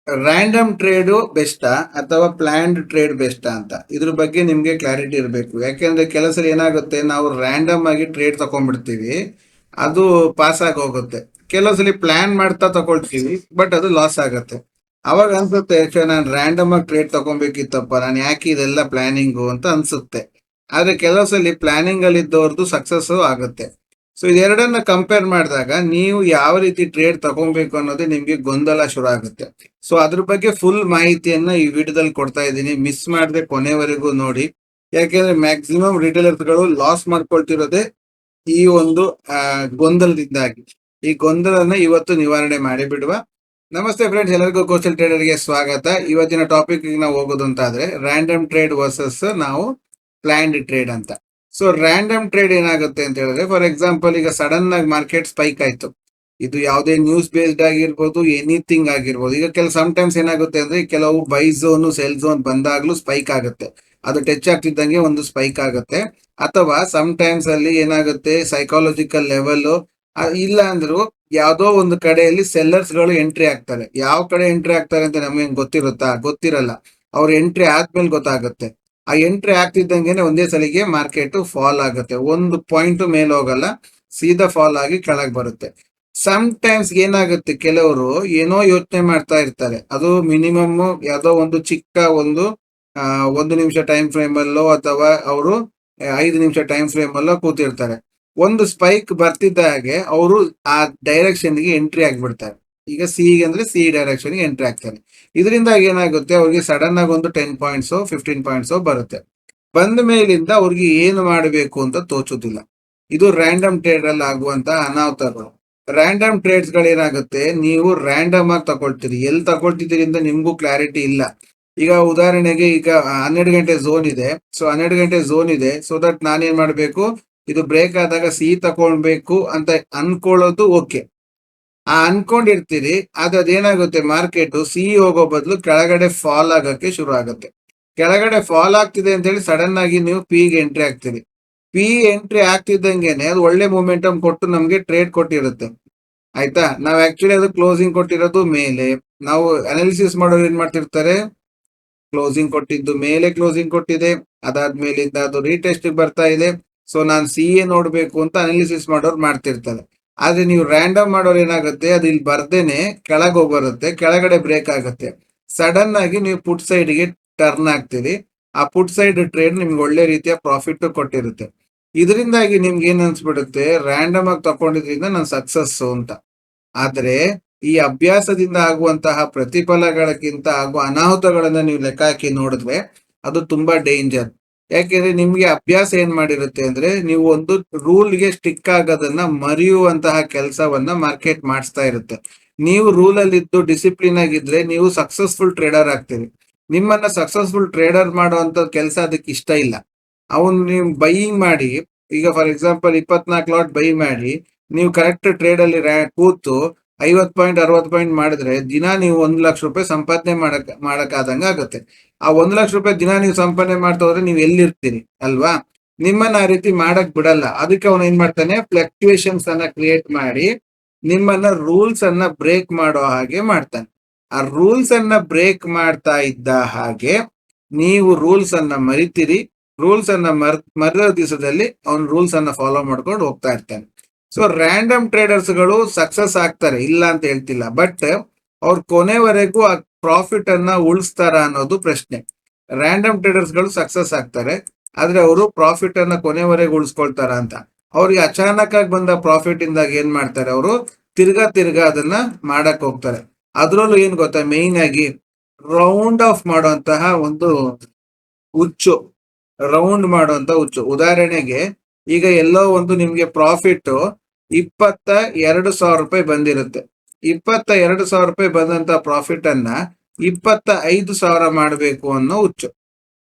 Random trade ಬೆಸ್ಟಾ ಅಥವಾ planned trade ಬೆಸ್ಟಾ ಅಂತ ಇದ್ರ ಬಗ್ಗೆ ನಿಮ್ಗೆ ಕ್ಲಾರಿಟಿ ಇರಬೇಕು. ಯಾಕೆಂದ್ರೆ ಕೆಲವು ಸಲ ಏನಾಗುತ್ತೆ, ನಾವು ರ್ಯಾಂಡಮ್ ಆಗಿ ಟ್ರೇಡ್ ತಗೊಂಡ್ಬಿಡ್ತೀವಿ, ಅದು ಪಾಸ್ ಆಗಿ ಹೋಗುತ್ತೆ. ಕೆಲವು ಸಲ ಪ್ಲಾನ್ ಮಾಡ್ತಾ ತಗೊಳ್ತೀವಿ, ಬಟ್ ಅದು ಲಾಸ್ ಆಗುತ್ತೆ. ಅವಾಗ ಅನ್ಸುತ್ತೆ, ನಾನು ರ್ಯಾಂಡಮ್ ಆಗಿ ಟ್ರೇಡ್ ತಗೊಬೇಕಿತ್ತಪ್ಪ, ನಾನು ಯಾಕೆ ಇದೆಲ್ಲ ಪ್ಲಾನಿಂಗು ಅಂತ ಅನ್ಸುತ್ತೆ. ಆದ್ರೆ ಕೆಲವು ಸಲ ಪ್ಲಾನಿಂಗ್ ಅಲ್ಲಿ ಇದ್ದವ್ರದ್ದು ಸಕ್ಸಸ್ ಆಗುತ್ತೆ. ಸೊ ಇದೆರಡನ್ನ ಕಂಪೇರ್ ಮಾಡಿದಾಗ ನೀವು ಯಾವ ರೀತಿ ಟ್ರೇಡ್ ತಗೊಬೇಕು ಅನ್ನೋದೇ ನಿಮ್ಗೆ ಗೊಂದಲ ಶುರು ಆಗುತ್ತೆ. ಸೊ ಅದ್ರ ಬಗ್ಗೆ ಫುಲ್ ಮಾಹಿತಿಯನ್ನ ಈ ವಿಡಿಯೋದಲ್ಲಿ ಕೊಡ್ತಾ ಇದ್ದೀನಿ, ಮಿಸ್ ಮಾಡದೆ ಕೊನೆವರೆಗೂ ನೋಡಿ. ಯಾಕೆಂದ್ರೆ ಮ್ಯಾಕ್ಸಿಮಮ್ ರಿಟೇಲರ್ಸ್ಗಳು ಲಾಸ್ ಮಾಡ್ಕೊಳ್ತಿರೋದೇ ಈ ಒಂದು ಗೊಂದಲದಿಂದಾಗಿ. ಈ ಗೊಂದಲನ ಇವತ್ತು ನಿವಾರಣೆ ಮಾಡಿ ಬಿಡುವ. ನಮಸ್ತೆ ಫ್ರೆಂಡ್ಸ್, ಎಲ್ಲರಿಗೂ ಕೋಸ್ಟಲ್ ಟ್ರೇಡರ್ಗೆ ಸ್ವಾಗತ. ಇವತ್ತಿನ ಟಾಪಿಕ್ ನಾವು ಹೋಗೋದು ಅಂತ ಆದ್ರೆ ರ್ಯಾಂಡಮ್ ಟ್ರೇಡ್ ವರ್ಸಸ್ ನಾವು ಪ್ಲಾನ್ಡ್ ಟ್ರೇಡ್ ಅಂತ. ಸೊ ರ್ಯಾಂಡಮ್ ಟ್ರೇಡ್ ಏನಾಗುತ್ತೆ ಅಂತ ಹೇಳಿದ್ರೆ, ಫಾರ್ ಎಕ್ಸಾಂಪಲ್ ಈಗ ಸಡನ್ ಆಗಿ ಮಾರ್ಕೆಟ್ ಸ್ಪೈಕ್ ಆಯ್ತು, ಇದು ಯಾವುದೇ ನ್ಯೂಸ್ ಬೇಸ್ಡ್ ಆಗಿರ್ಬೋದು, ಎನಿಥಿಂಗ್ ಆಗಿರ್ಬೋದು. ಈಗ ಟೈಮ್ಸ್ ಏನಾಗುತ್ತೆ ಅಂದ್ರೆ, ಕೆಲವು ಬೈ ಝೋನ್ ಸೆಲ್ ಝೋನ್ ಬಂದಾಗ್ಲೂ ಸ್ಪೈಕ್ ಆಗುತ್ತೆ, ಅದು ಟಚ್ ಆಗ್ತಿದ್ದಂಗೆ ಒಂದು ಸ್ಪೈಕ್ ಆಗುತ್ತೆ. ಅಥವಾ ಟೈಮ್ಸ್ ಅಲ್ಲಿ ಏನಾಗುತ್ತೆ, ಸೈಕಾಲಜಿಕಲ್ ಲೆವೆಲ್ ಇಲ್ಲ ಅಂದ್ರು ಯಾವ್ದೋ ಒಂದು ಕಡೆಯಲ್ಲಿ ಸೆಲ್ಲರ್ಸ್ ಗಳು ಎಂಟ್ರಿ ಆಗ್ತಾರೆ. ಯಾವ ಕಡೆ ಎಂಟ್ರಿ ಆಗ್ತಾರೆ ಅಂತ ನಮ್ಗೆ ಗೊತ್ತಿರುತ್ತಾ? ಗೊತ್ತಿರಲ್ಲ. ಅವ್ರ ಎಂಟ್ರಿ ಆದ್ಮೇಲೆ ಗೊತ್ತಾಗುತ್ತೆ. ಆ ಎಂಟ್ರಿ ಆಗ್ತಿದ್ದಂಗೆನೆ ಒಂದೇ ಸಲಿಗೆ ಮಾರ್ಕೆಟ್ ಫಾಲ್ ಆಗುತ್ತೆ, ಒಂದು ಪಾಯಿಂಟ್ ಮೇಲೆ ಹೋಗಲ್ಲ, ಸೀದಾ ಫಾಲ್ ಆಗಿ ಕೆಳಗೆ ಬರುತ್ತೆ. ಟೈಮ್ಸ್ ಏನಾಗುತ್ತೆ, ಕೆಲವರು ಏನೋ ಯೋಚನೆ ಮಾಡ್ತಾ ಇರ್ತಾರೆ, ಅದು ಮಿನಿಮಮ್ ಯಾವ್ದೋ ಒಂದು ಚಿಕ್ಕ ಒಂದು ನಿಮಿಷ ಟೈಮ್ ಫ್ರೇಮ್ ಅಲ್ಲೋ ಅಥವಾ ಅವರು 5 ನಿಮಿಷ ಟೈಮ್ ಫ್ರೇಮ್ ಅಲ್ಲೋ ಕೂತಿರ್ತಾರೆ. ಒಂದು ಸ್ಪೈಕ್ ಬರ್ತಿದ್ದ ಹಾಗೆ ಅವರು ಆ ಡೈರೆಕ್ಷನ್ ಗೆ ಎಂಟ್ರಿ ಆಗ್ಬಿಡ್ತಾರೆ. ಈಗ ಸಿ ಅಂದ್ರೆ ಸಿ ಡೈರೆಕ್ಷನ್ ಗೆ ಎಂಟ್ರಿ ಆಗ್ತಾರೆ. ಇದರಿಂದ ಏನಾಗುತ್ತೆ, ಅವ್ರಿಗೆ ಸಡನ್ ಆಗಿ ಒಂದು 10 ಪಾಯಿಂಟ್ಸ್ 15 ಪಾಯಿಂಟ್ಸ್ ಬರುತ್ತೆ. ಬಂದ ಮೇಲಿಂದ ಅವ್ರಿಗೆ ಏನು ಮಾಡಬೇಕು ಅಂತ ತೋಚುದಿಲ್ಲ. ಇದು ರ್ಯಾಂಡಮ್ ಟ್ರೇಡ್ ಅಲ್ಲಿ ಆಗುವಂತ ಅನಾಹುತಗಳು. ರ್ಯಾಂಡಮ್ ಟ್ರೇಡ್ಸ್ ಗಳೇನಾಗುತ್ತೆ, ನೀವು ರ್ಯಾಂಡಮ್ ಆಗಿ ತಗೊಳ್ತೀರಿ, ಎಲ್ಲಿ ತಗೊಳ್ತಿದ್ದೀರಿ ಅಂತ ನಿಮ್ಗೂ ಕ್ಲಾರಿಟಿ ಇಲ್ಲ. ಈಗ ಉದಾಹರಣೆಗೆ, ಈಗ 12 ಗಂಟೆ ಝೋನ್ ಇದೆ. ಸೊ 12 ಗಂಟೆ ಝೋನ್ ಇದೆ, ಸೊ ದಟ್ ನಾನೇನ್ ಮಾಡ್ಬೇಕು, ಇದು ಬ್ರೇಕ್ ಆದಾಗ ಸಿ ತಗೊಳ್ಬೇಕು ಅಂತ ಅನ್ಕೊಳ್ಳೋದು ಓಕೆ. ಅನ್ಕೊಂಡಿರ್ತೀರಿ, ಆದ್ರೆ ಅದೇನಾಗುತ್ತೆ, ಮಾರ್ಕೆಟ್ ಸಿ ಹೋಗೋ ಬದಲು ಕೆಳಗಡೆ ಫಾಲ್ ಆಗಕ್ಕೆ ಶುರು ಆಗುತ್ತೆ. ಕೆಳಗಡೆ ಫಾಲ್ ಆಗ್ತಿದೆ ಅಂತ ಹೇಳಿ ಸಡನ್ ಆಗಿ ನೀವು ಪಿಗೆ ಎಂಟ್ರಿ ಆಗ್ತೀರಿ. ಪಿ ಎಂಟ್ರಿ ಆಗ್ತಿದ್ದಂಗೆನೆ ಅದು ಒಳ್ಳೆ ಮೊಮೆಂಟಮ್ ಕೊಟ್ಟು ನಮ್ಗೆ ಟ್ರೇಡ್ ಕೊಟ್ಟಿರುತ್ತೆ. ಆಯ್ತಾ? ನಾವ್ ಆಕ್ಚುಲಿ ಅದು ಕ್ಲೋಸಿಂಗ್ ಕೊಟ್ಟಿರೋದು ಮೇಲೆ. ನಾವು ಅನಾಲಿಸಿಸ್ ಮಾಡೋರು ಏನ್ ಮಾಡ್ತಿರ್ತಾರೆ, ಕ್ಲೋಸಿಂಗ್ ಕೊಟ್ಟಿದ್ದು ಮೇಲೆ ಕ್ಲೋಸಿಂಗ್ ಕೊಟ್ಟಿದೆ, ಅದಾದ್ಮೇಲಿಂದ ಅದು ರೀಟೆಸ್ಟ್ ಬರ್ತಾ ಇದೆ, ಸೊ ನಾನು ಸಿ ಎ ನೋಡ್ಬೇಕು ಅಂತ ಅನಾಲಿಸಿಸ್ ಮಾಡೋರು ಮಾಡ್ತಿರ್ತಾರೆ. ಆದ್ರೆ ನೀವು ರ್ಯಾಂಡಮ್ ಮಾಡೋರು ಏನಾಗುತ್ತೆ, ಅದು ಇಲ್ಲಿ ಬರ್ದೇನೆ ಕೆಳಗೆ ಬರುತ್ತೆ, ಕೆಳಗಡೆ ಬ್ರೇಕ್ ಆಗುತ್ತೆ, ಸಡನ್ ಆಗಿ ನೀವು ಪುಟ್ ಸೈಡ್ ಗೆ ಟರ್ನ್ ಆಗ್ತೀರಿ. ಆ ಪುಟ್ ಸೈಡ್ ಟ್ರೇಡ್ ನಿಮ್ಗೆ ಒಳ್ಳೆ ರೀತಿಯ ಪ್ರಾಫಿಟ್ ಕೊಟ್ಟಿರುತ್ತೆ. ಇದರಿಂದಾಗಿ ನಿಮ್ಗೆ ಏನ್ ಅನ್ಸ್ಬಿಡುತ್ತೆ, ರ್ಯಾಂಡಮ್ ಆಗಿ ತಕೊಂಡಿದ್ರಿಂದ ನಾನು ಸಕ್ಸಸ್ ಅಂತ. ಆದ್ರೆ ಈ ಅಭ್ಯಾಸದಿಂದ ಆಗುವಂತಹ ಪ್ರತಿಫಲಗಳಕ್ಕಿಂತ ಆಗುವ ಅನಾಹುತಗಳನ್ನ ನೀವು ಲೆಕ್ಕ ಹಾಕಿ ನೋಡಿದ್ರೆ ಅದು ತುಂಬಾ ಡೇಂಜರ್. ಯಾಕೆಂದ್ರೆ ನಿಮ್ಗೆ ಅಭ್ಯಾಸ ಏನ್ ಮಾಡಿರುತ್ತೆ ಅಂದ್ರೆ, ನೀವು ಒಂದು ರೂಲ್ಗೆ ಸ್ಟಿಕ್ ಆಗೋದನ್ನ ಮರೆಯುವಂತಹ ಕೆಲಸವನ್ನ ಮಾರ್ಕೆಟ್ ಮಾಡಿಸ್ತಾ ಇರುತ್ತೆ. ನೀವು ರೂಲ್ ಅಲ್ಲಿ ಇದ್ದು ಡಿಸಿಪ್ಲಿನ್ ಆಗಿದ್ರೆ ನೀವು ಸಕ್ಸಸ್ಫುಲ್ ಟ್ರೇಡರ್ ಆಗ್ತೀರಿ. ನಿಮ್ಮನ್ನ ಸಕ್ಸಸ್ಫುಲ್ ಟ್ರೇಡರ್ ಮಾಡುವಂತ ಕೆಲಸ ಅದಕ್ಕೆ ಇಷ್ಟ ಇಲ್ಲ. ಅವನು ನೀವು ಬೈಯಿಂಗ್ ಮಾಡಿ, ಈಗ ಫಾರ್ ಎಕ್ಸಾಂಪಲ್ 24 ಲಾಟ್ ಬೈ ಮಾಡಿ, ನೀವು ಕರೆಕ್ಟ್ ಟ್ರೇಡ್ ಅಲ್ಲಿ ಕೂತು 50 ಪಾಯಿಂಟ್ 60 ಪಾಯಿಂಟ್ ಮಾಡಿದ್ರೆ ದಿನ ನೀವು 1 ಲಕ್ಷ ರೂಪಾಯಿ ಸಂಪಾದನೆ ಮಾಡಕ್ಕಾದಂಗ ಆಗುತ್ತೆ. ಆ 1 ಲಕ್ಷ ರೂಪಾಯಿ ದಿನ ನೀವು ಸಂಪಾದನೆ ಮಾಡ್ತಾ ಹೋದ್ರೆ ನೀವು ಎಲ್ಲಿರ್ತೀರಿ ಅಲ್ವಾ? ನಿಮ್ಮನ್ನ ಆ ರೀತಿ ಮಾಡಕ್ ಬಿಡಲ್ಲ. ಅದಕ್ಕೆ ಅವನು ಏನ್ ಮಾಡ್ತಾನೆ, ಫ್ಲಕ್ಚುಯೇಷನ್ಸ್ ಅನ್ನ ಕ್ರಿಯೇಟ್ ಮಾಡಿ ನಿಮ್ಮನ್ನ ರೂಲ್ಸ್ ಅನ್ನ ಬ್ರೇಕ್ ಮಾಡೋ ಹಾಗೆ ಮಾಡ್ತಾನೆ. ಆ ರೂಲ್ಸ್ ಅನ್ನ ಬ್ರೇಕ್ ಮಾಡ್ತಾ ಇದ್ದ ಹಾಗೆ ನೀವು ರೂಲ್ಸ್ ಅನ್ನ ಮರಿತೀರಿ. ರೂಲ್ಸ್ ಅನ್ನ ಮರೆದ ದಿವಸದಲ್ಲಿ ಅವನು ರೂಲ್ಸ್ ಅನ್ನ ಫಾಲೋ ಮಾಡ್ಕೊಂಡು ಹೋಗ್ತಾ ಇರ್ತಾನೆ. ಸೊ ರ್ಯಾಂಡಮ್ ಟ್ರೇಡರ್ಸ್ ಗಳು ಸಕ್ಸಸ್ ಆಗ್ತಾರೆ, ಇಲ್ಲ ಅಂತ ಹೇಳ್ತಿಲ್ಲ, ಬಟ್ ಅವ್ರ ಕೊನೆವರೆಗೂ ಆ ಪ್ರಾಫಿಟ್ ಅನ್ನ ಉಳಿಸ್ತಾರ ಅನ್ನೋದು ಪ್ರಶ್ನೆ. ರ್ಯಾಂಡಮ್ ಟ್ರೇಡರ್ಸ್ ಗಳು ಸಕ್ಸಸ್ ಆಗ್ತಾರೆ, ಆದ್ರೆ ಅವರು ಪ್ರಾಫಿಟ್ ಅನ್ನ ಕೊನೆವರೆಗೂ ಉಳಿಸ್ಕೊಳ್ತಾರ ಅಂತ. ಅವ್ರಿಗೆ ಅಚಾನಕ್ ಆಗಿ ಬಂದ ಪ್ರಾಫಿಟ್ ಇಂದಾಗ ಏನ್ ಮಾಡ್ತಾರೆ, ಅವರು ತಿರ್ಗಾ ಅದನ್ನ ಮಾಡಕ್ ಹೋಗ್ತಾರೆ. ಅದ್ರಲ್ಲೂ ಏನ್ ಗೊತ್ತಾ, ಮೇಯ್ನ್ ಆಗಿ ರೌಂಡ್ ಆಫ್ ಮಾಡುವಂತಹ ಒಂದು ಹುಚ್ಚು, ರೌಂಡ್ ಮಾಡುವಂತ ಹುಚ್ಚು. ಉದಾಹರಣೆಗೆ, ಈಗ ಎಲ್ಲೋ ಒಂದು ನಿಮ್ಗೆ ಪ್ರಾಫಿಟ್ 22,000 ರೂಪಾಯಿ ಬಂದಿರುತ್ತೆ. 22,000 ರೂಪಾಯಿ ಬಂದಂತ ಪ್ರಾಫಿಟ್ ಅನ್ನ 25,000 ಮಾಡಬೇಕು ಅನ್ನೋ ಹುಚ್ಚು,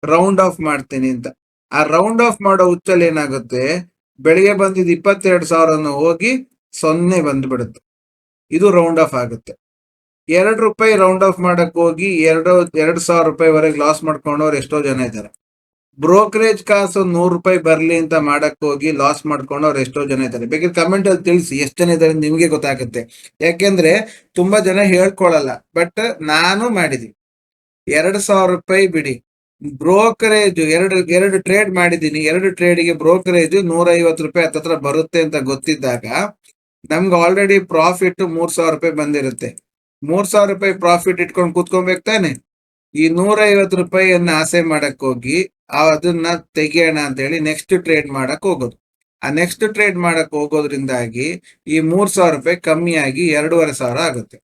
ರೌಂಡ್ ಆಫ್ ಮಾಡ್ತೀನಿ ಅಂತ. ಆ ರೌಂಡ್ ಆಫ್ ಮಾಡೋ ಹುಚ್ಚಲ್ಲಿ ಏನಾಗುತ್ತೆ, ಬೆಳಿಗ್ಗೆ ಬಂದಿದ್ದು 22,000 ಹೋಗಿ 0 ಬಂದ್ಬಿಡುತ್ತೆ. ಇದು ರೌಂಡ್ ಆಫ್ ಆಗುತ್ತೆ. 2 ರೂಪಾಯಿ ರೌಂಡ್ ಆಫ್ ಮಾಡಕ್ ಹೋಗಿ 2,000 ರೂಪಾಯಿವರೆಗೆ ಲಾಸ್ ಮಾಡ್ಕೊಂಡವ್ರು ಎಷ್ಟೋ ಜನ ಇದ್ದಾರೆ. ಬ್ರೋಕರೇಜ್ ಕಾಸು 100 ರೂಪಾಯಿ ಬರ್ಲಿ ಅಂತ ಮಾಡಕ್ ಹೋಗಿ ಲಾಸ್ ಮಾಡ್ಕೊಂಡು ಅವ್ರು ಎಷ್ಟೋ ಜನ ಇದ್ದಾರೆ. ಬೇಕಾದ್ರೆ ಕಮೆಂಟ್ ಅಲ್ಲಿ ತಿಳಿಸಿ ಎಷ್ಟು ಜನ ಇದ್ದಾರೆ ನಿಮ್ಗೆ ಗೊತ್ತಾಗುತ್ತೆ. ಯಾಕೆಂದ್ರೆ ತುಂಬಾ ಜನ ಹೇಳ್ಕೊಳಲ್ಲ, ಬಟ್ ನಾನು ಮಾಡಿದೀನಿ. 2,000 ರೂಪಾಯಿ ಬಿಡಿ, ಬ್ರೋಕರೇಜ್ ಎರಡು ಟ್ರೇಡ್ ಮಾಡಿದೀನಿ. 2 ಟ್ರೇಡ್ಗೆ ಬ್ರೋಕರೇಜ್ 150 ರೂಪಾಯಿ ಹತ್ತತ್ರ ಬರುತ್ತೆ ಅಂತ ಗೊತ್ತಿದ್ದಾಗ ನಮ್ಗೆ ಆಲ್ರೆಡಿ ಪ್ರಾಫಿಟ್ 3,000 ರೂಪಾಯಿ ಬಂದಿರುತ್ತೆ. 3,000 ರೂಪಾಯಿ ಪ್ರಾಫಿಟ್ ಇಟ್ಕೊಂಡು ಕೂತ್ಕೊಬೇಕು ತಾನೆ. ಈ 150 ರೂಪಾಯಿಯನ್ನ ಆಸೆ ಮಾಡಕ್ ಹೋಗಿ ಅದನ್ನ ತೆಗಿಯೋಣ ಅಂತ ಹೇಳಿ ನೆಕ್ಸ್ಟ್ ಟ್ರೇಡ್ ಮಾಡಕ್ ಹೋಗೋದು. ಆ ನೆಕ್ಸ್ಟ್ ಟ್ರೇಡ್ ಮಾಡಕ್ ಹೋಗೋದ್ರಿಂದಾಗಿ ಈ 3,000 ರೂಪಾಯಿ ಕಮ್ಮಿಯಾಗಿ 2,500 ಆಗುತ್ತೆ.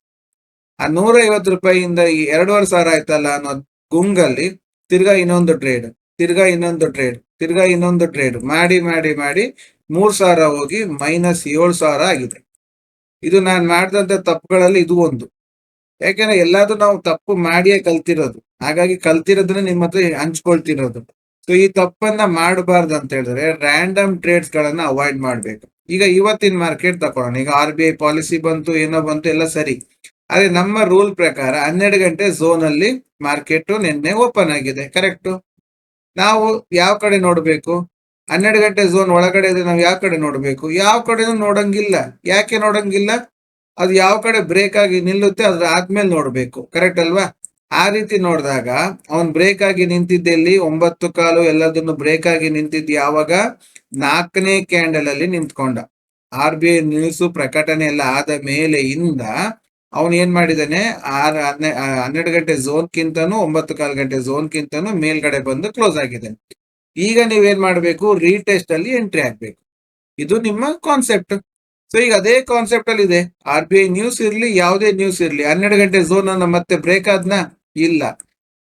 ಆ 150 ರೂಪಾಯಿಯಿಂದ ಈ 2,500 ಆಯ್ತಲ್ಲ ಅನ್ನೋ ಗುಂಗಲ್ಲಿ ತಿರ್ಗಾ ಇನ್ನೊಂದು ಟ್ರೇಡ್, ತಿರ್ಗಾ ಇನ್ನೊಂದು ಟ್ರೇಡ್, ತಿರ್ಗಾ ಇನ್ನೊಂದು ಟ್ರೇಡ್ ಮಾಡಿ ಮಾಡಿ ಮಾಡಿ 3,000 ಹೋಗಿ -7,000 ಆಗಿದೆ. ಇದು ನಾನು ಮಾಡಿದಂತ ತಪ್ಪುಗಳಲ್ಲಿ ಇದು ಒಂದು. ಯಾಕೆಂದ್ರೆ ಎಲ್ಲಾದ್ರೂ ನಾವು ತಪ್ಪು ಮಾಡಿಯೇ ಕಲ್ತಿರೋದು. ಹಾಗಾಗಿ ಕಲ್ತಿರೋದನ್ನ ನಿಮ್ಮ ಹತ್ರ ಹಂಚ್ಕೊಳ್ತಿರೋದು. ಸೊ ಈ ತಪ್ಪನ್ನ ಮಾಡಬಾರ್ದು ಅಂತ ಹೇಳಿದ್ರೆ ರ್ಯಾಂಡಮ್ ಟ್ರೇಡ್ಸ್ ಗಳನ್ನ ಅವಾಯ್ಡ್ ಮಾಡ್ಬೇಕು. ಈಗ ಇವತ್ತಿನ ಮಾರ್ಕೆಟ್ ತಕೊಳ್ಳೋಣ. ಈಗ RBI ಪಾಲಿಸಿ ಬಂತು, ಏನೋ ಬಂತು, ಎಲ್ಲ ಸರಿ. ಆದ್ರೆ ನಮ್ಮ ರೂಲ್ ಪ್ರಕಾರ 12 ಗಂಟೆ ಝೋನ್ ಅಲ್ಲಿ ಮಾರ್ಕೆಟ್ ನಿನ್ನೆ ಓಪನ್ ಆಗಿದೆ, ಕರೆಕ್ಟ್. ನಾವು ಯಾವ ಕಡೆ ನೋಡ್ಬೇಕು? 12 ಗಂಟೆ ಝೋನ್ ಒಳಗಡೆ ಇದೆ, ನಾವು ಯಾವ ಕಡೆ ನೋಡ್ಬೇಕು? ಯಾವ ಕಡೆನೂ ನೋಡಂಗಿಲ್ಲ. ಯಾಕೆ ನೋಡಂಗಿಲ್ಲ? ಅದು ಯಾವ ಕಡೆ ಬ್ರೇಕ್ ಆಗಿ ನಿಲ್ಲುತ್ತೆ ಅದ್ರ ಆದ್ಮೇಲೆ ನೋಡ್ಬೇಕು, ಕರೆಕ್ಟ್ ಅಲ್ವಾ? ಆ ರೀತಿ ನೋಡಿದಾಗ ಅವನ್ ಬ್ರೇಕ್ ಆಗಿ ನಿಂತಿದ್ದೆಲ್ಲಿ 9 ಕಾಲು ಎಲ್ಲದನ್ನು ಬ್ರೇಕ್ ಆಗಿ ನಿಂತಿದ್ದು ಯಾವಾಗ? 4ನೇ ಕ್ಯಾಂಡಲ್ ಅಲ್ಲಿ ನಿಂತ್ಕೊಂಡ. RBI ನ್ಯೂಸ್ ಪ್ರಕಟಣೆ ಎಲ್ಲ ಆದ ಮೇಲೆಯಿಂದ ಅವನ್ ಏನ್ ಮಾಡಿದಾನೆ, 12 ಗಂಟೆ ಝೋನ್ ಕಿಂತನೂ 9 ಕಾಲು ಗಂಟೆ ಝೋನ್ ಕಿಂತನೂ ಮೇಲ್ಗಡೆ ಬಂದು ಕ್ಲೋಸ್ ಆಗಿದೆ. ಈಗ ನೀವೇನ್ ಮಾಡ್ಬೇಕು? ರೀಟೆಸ್ಟ್ ಅಲ್ಲಿ ಎಂಟ್ರಿ ಆಗ್ಬೇಕು. ಇದು ನಿಮ್ಮ ಕಾನ್ಸೆಪ್ಟ್. ಸೊ ಈಗ ಅದೇ ಕಾನ್ಸೆಪ್ಟ್ ಅಲ್ಲಿ ಇದೆ. RBI ನ್ಯೂಸ್ ಇರ್ಲಿ, ಯಾವುದೇ ನ್ಯೂಸ್ ಇರ್ಲಿ, 12 ಗಂಟೆ ಝೋನ್ ಅನ್ನ ಮತ್ತೆ ಬ್ರೇಕ್ ಆದ್ನಾ? ಇಲ್ಲ.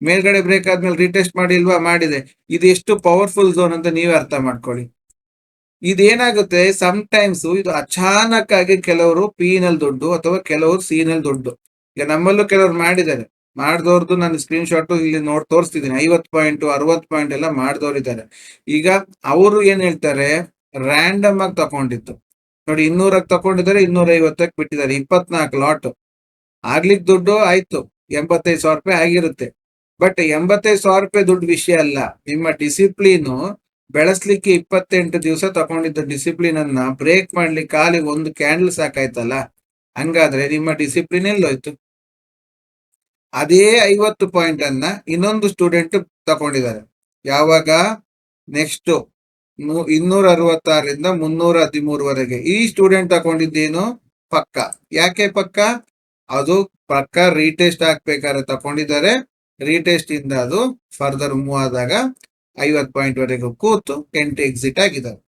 ಮೇಲ್ಗಡೆ ಬ್ರೇಕ್ ಆದ್ಮೇಲೆ ರೀಟೆಸ್ಟ್ ಮಾಡಿಲ್ವಾ? ಮಾಡಿದೆ. ಇದು ಎಷ್ಟು ಪವರ್ಫುಲ್ ಝೋನ್ ಅಂತ ನೀವೇ ಅರ್ಥ ಮಾಡ್ಕೊಳ್ಳಿ. ಇದೇನಾಗುತ್ತೆ, ಸಮ್ ಟೈಮ್ಸ್ ಇದು ಅಚಾನಕ್ ಆಗಿ ಕೆಲವರು P ನಲ್ಲಿ ದುಡ್ಡು ಅಥವಾ ಕೆಲವರು C ನಲ್ಲಿ ದುಡ್ಡು. ಈಗ ನಮ್ಮಲ್ಲೂ ಕೆಲವರು ಮಾಡಿದ್ದಾರೆ. ಮಾಡ್ದವ್ರದ್ದು ನಾನು ಸ್ಕ್ರೀನ್ ಶಾಟ್ ಇಲ್ಲಿ ತೋರಿಸ್ತಿದ್ದೀನಿ. 50 ಪಾಯಿಂಟ್ 60 ಪಾಯಿಂಟ್ ಎಲ್ಲ ಮಾಡ್ದವ್ರಿದ್ದಾರೆ. ಈಗ ಅವರು ಏನ್ ಹೇಳ್ತಾರೆ, ರ್ಯಾಂಡಮ್ ಆಗಿ ತಗೊಂಡಿತ್ತು ನೋಡಿ, 200ಕ್ಕೆ ತಗೊಂಡಿದ್ದಾರೆ, 250ಕ್ಕೆ ಬಿಟ್ಟಿದ್ದಾರೆ. 24 ಲಾಟ್ ಆಗ್ಲಿಕ್ಕೆ ದುಡ್ಡು ಆಯ್ತು, 85,000 ರೂಪಾಯಿ ಆಗಿರುತ್ತೆ. ಬಟ್ 85,000 ರೂಪಾಯಿ ದುಡ್ಡು ವಿಷಯ ಅಲ್ಲ. ನಿಮ್ಮ ಡಿಸಿಪ್ಲಿನ್ ಬೆಳೆಸ್ಲಿಕ್ಕೆ 28 ದಿವಸ ತಗೊಂಡಿದ್ದ ಡಿಸಿಪ್ಲಿನ್ ಅನ್ನ ಬ್ರೇಕ್ ಮಾಡ್ಲಿಕ್ಕೆ ಖಾಲಿ ಒಂದು ಕ್ಯಾಂಡಲ್ ಸಾಕಾಯ್ತಲ್ಲ. ಹಂಗಾದ್ರೆ ನಿಮ್ಮ ಡಿಸಿಪ್ಲಿನ್ ಎಲ್ಲೋಯ್ತು? ಅದೇ 50 ಪಾಯಿಂಟ್ ಅನ್ನ ಇನ್ನೊಂದು ಸ್ಟೂಡೆಂಟ್ ತಗೊಂಡಿದ್ದಾರೆ. ಯಾವಾಗ? ನೆಕ್ಸ್ಟ್ 266ರಿಂದ 313ವರೆಗೆ. ಈ ಸ್ಟೂಡೆಂಟ್ ತಗೊಂಡಿದ್ದೇನು? ಪಕ್ಕ. ಯಾಕೆ ಪಕ್ಕ? ಅದು ಪಕ್ಕ ರೀಟೆಸ್ಟ್ ಹಾಕ್ಬೇಕಾದ್ರೆ ತಗೊಂಡಿದ್ದಾರೆ. ರೀಟೆಸ್ಟ್ ಇಂದ ಅದು ಫರ್ದರ್ ಮೂವ್ ಆದಾಗ 50 ಪಾಯಿಂಟ್ ವರೆಗೂ ಕೂತು ಎಂಟ್ರಿ ಎಕ್ಸಿಟ್ ಆಗಿದ್ದಾರೆ.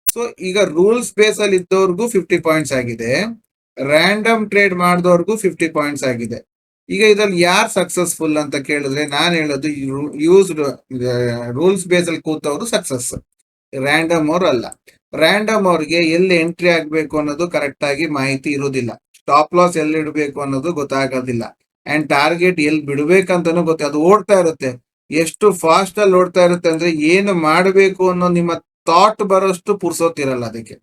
ಸೊ ಈಗ ರೂಲ್ಸ್ ಬೇಸ್ ಅಲ್ಲಿ ಇದ್ದವ್ರಿಗೂ 50 ಪಾಯಿಂಟ್ಸ್ ಆಗಿದೆ, ರ್ಯಾಂಡಮ್ ಟ್ರೇಡ್ ಮಾಡಿದವ್ರಿಗೂ 50 ಪಾಯಿಂಟ್ಸ್ ಆಗಿದೆ. ಈಗ ಇದ್ರಲ್ಲಿ ಯಾರು ಸಕ್ಸಸ್ಫುಲ್ ಅಂತ ಕೇಳಿದ್ರೆ ನಾನು ಹೇಳೋದು ಯೂಸ್ಡ್ ರೂಲ್ಸ್ ಬೇಸ್ ಅಲ್ಲಿ ಕೂತವ್ರು ಸಕ್ಸಸ್, ರ್ಯಾಂಡಮ್ ಅವ್ರು ಅಲ್ಲ. ರ್ಯಾಂಡಮ್ ಅವ್ರಿಗೆ ಎಲ್ಲಿ ಎಂಟ್ರಿ ಆಗ್ಬೇಕು ಅನ್ನೋದು ಕರೆಕ್ಟ್ ಆಗಿ ಮಾಹಿತಿ ಇರುವುದಿಲ್ಲ. ಸ್ಟಾಪ್ ಲಾಸ್ ಎಲ್ಲಿ ಇಡಬೇಕು ಅನ್ನೋದು ಗೊತ್ತಾಗೋದಿಲ್ಲ. ಅಂಡ್ ಟಾರ್ಗೆಟ್ ಎಲ್ಲಿ ಬಿಡ್ಬೇಕಂತನೂ ಗೊತ್ತ. ಅದು ಓಡ್ತಾ ಇರುತ್ತೆ. ಎಷ್ಟು ಫಾಸ್ಟ್ ಅಲ್ಲಿ ಓಡ್ತಾ ಇರುತ್ತೆ ಅಂದ್ರೆ ಏನು ಮಾಡಬೇಕು ಅನ್ನೋ ನಿಮ್ಮ ಥಾಟ್ ಬರೋಷ್ಟು ಪುರ್ಸೋತಿರಲ್ಲ ಅದಕ್ಕೆ.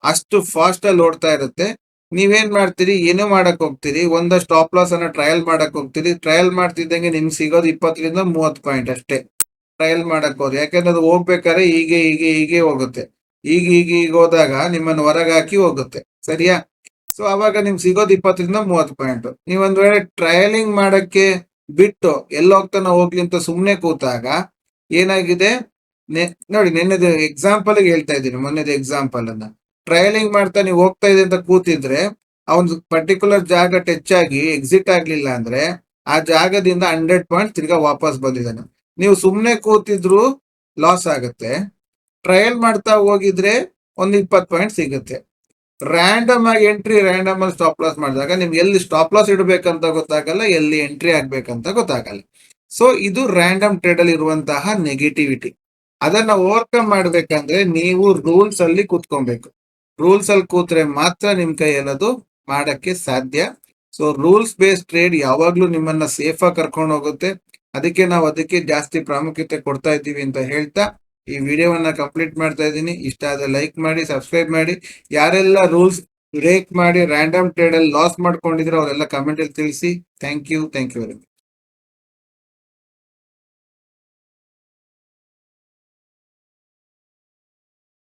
ಅಷ್ಟು ಫಾಸ್ಟ್ ಅಲ್ಲಿ ಓಡ್ತಾ ಇರುತ್ತೆ. ನೀವೇನ್ ಮಾಡ್ತೀರಿ? ಏನೋ ಮಾಡಕ್ ಹೋಗ್ತೀರಿ, ಒಂದಷ್ಟು ಸ್ಟಾಪ್ ಲಾಸ್ ಅನ್ನ ಟ್ರಯಲ್ ಮಾಡಕ್ ಹೋಗ್ತೀರಿ. ಟ್ರಯಲ್ ಮಾಡ್ತಿದ್ದಂಗೆ ನಿಮ್ಗೆ ಸಿಗೋದು 20ರಿಂದ 30 ಪಾಯಿಂಟ್ ಅಷ್ಟೇ. ಟ್ರಯಲ್ ಮಾಡಕ್ ಹೋದ್ರೆ ಯಾಕಂದ್ರೆ ಅದು ಹೋಗ್ಬೇಕಾದ್ರೆ ಹೀಗೆ ಹೀಗೆ ಹೀಗೆ ಹೋಗುತ್ತೆ. ಈಗ ಹೋದಾಗ ನಿಮ್ಮನ್ನು ಹೊರಗೆ ಹಾಕಿ ಹೋಗುತ್ತೆ, ಸರಿಯಾ? ಸೊ ಅವಾಗ ನಿಮ್ಗೆ ಸಿಗೋದು 20ರಿಂದ 30 ಪಾಯಿಂಟ್. ನೀವೊಂದ್ ವೇಳೆ ಟ್ರಯಲಿಂಗ್ ಮಾಡಕ್ಕೆ ಬಿಟ್ಟು ಎಲ್ಲೋಗ್ತಾನ ಹೋಗ್ಲಿ ಅಂತ ಸುಮ್ನೆ ಕೂತಾಗ ಏನಾಗಿದೆ ನೋಡಿ, ನಿನ್ನೆದು ಎಕ್ಸಾಂಪಲ್ ಹೇಳ್ತಾ ಇದ್ದೀನಿ, ಮೊನ್ನೆದು ಎಕ್ಸಾಂಪಲ್ ಅನ್ನ. ಟ್ರಯಲಿಂಗ್ ಮಾಡ್ತಾ ನೀವು ಹೋಗ್ತಾ ಇದೆ ಅಂತ ಕೂತಿದ್ರೆ ಅವನ್ ಪರ್ಟಿಕ್ಯುಲರ್ ಜಾಗ ಟಚ್ ಆಗಿ ಎಕ್ಸಿಟ್ ಆಗ್ಲಿಲ್ಲ ಅಂದ್ರೆ ಆ ಜಾಗದಿಂದ 100 ಪಾಯಿಂಟ್ ತಿರ್ಗಾ ವಾಪಸ್ ಬಂದಿದ್ದಾನೆ. ನೀವು ಸುಮ್ನೆ ಕೂತಿದ್ರು ಲಾಸ್ ಆಗುತ್ತೆ. ಟ್ರಯಲ್ ಮಾಡ್ತಾ ಹೋಗಿದ್ರೆ ಒಂದು 20 ಪಾಯಿಂಟ್ ಸಿಗುತ್ತೆ. ರ್ಯಾಂಡಮ್ ಆಗಿ ಎಂಟ್ರಿ, ರ್ಯಾಂಡಮ್ ಆಗಿ ಸ್ಟಾಪ್ ಲಾಸ್ ಮಾಡಿದಾಗ ನಿಮ್ಗೆ ಎಲ್ಲಿ ಸ್ಟಾಪ್ ಲಾಸ್ ಇಡಬೇಕಂತ ಗೊತ್ತಾಗಲ್ಲ, ಎಲ್ಲಿ ಎಂಟ್ರಿ ಆಗ್ಬೇಕಂತ ಗೊತ್ತಾಗಲ್ಲ. ಸೊ ಇದು ರ್ಯಾಂಡಮ್ ಟ್ರೇಡ್ ಅಲ್ಲಿ ಇರುವಂತಹ ನೆಗೆಟಿವಿಟಿ. ಅದನ್ನ ಓವರ್ಕಮ್ ಮಾಡ್ಬೇಕಂದ್ರೆ ನೀವು ರೂಲ್ಸ್ ಅಲ್ಲಿ ಕೂತ್ಕೊಬೇಕು. ರೂಲ್ಸ್ ಅಲ್ಲಿ ಕೂತ್ರೆ ಮಾತ್ರ ನಿಮ್ ಕೈಯಲ್ಲಿ ಅದು ಮಾಡಕ್ಕೆ ಸಾಧ್ಯ. ಸೊ ರೂಲ್ಸ್ ಬೇಸ್ಡ್ ಟ್ರೇಡ್ ಯಾವಾಗ್ಲೂ ನಿಮ್ಮನ್ನ ಸೇಫ್ ಆಗಿ ಕರ್ಕೊಂಡು ಹೋಗುತ್ತೆ. ಅದಕ್ಕೆ ನಾವು ಅದಕ್ಕೆ ಜಾಸ್ತಿ ಪ್ರಾಮುಖ್ಯತೆ ಕೊಡ್ತಾ ಇದ್ದೀವಿ ಅಂತ ಹೇಳ್ತಾ ಈ ವಿಡಿಯೋವನ್ನ ಕಂಪ್ಲೀಟ್ ಮಾಡ್ತಾ ಇದ್ದೀನಿ. ಇಷ್ಟ ಆದ್ರೆ ಲೈಕ್ ಮಾಡಿ, ಸಬ್ಸ್ಕ್ರೈಬ್ ಮಾಡಿ. ಯಾರೆಲ್ಲ ರೂಲ್ಸ್ ಬ್ರೇಕ್ ಮಾಡಿ ರ್ಯಾಂಡಮ್ ಟ್ರೇಡ್ ಅಲ್ಲಿ ಲಾಸ್ ಮಾಡ್ಕೊಂಡಿದ್ರೆ ಅವರೆಲ್ಲ ಕಮೆಂಟ್ ಅಲ್ಲಿ ತಿಳಿಸಿ. Thank you very much.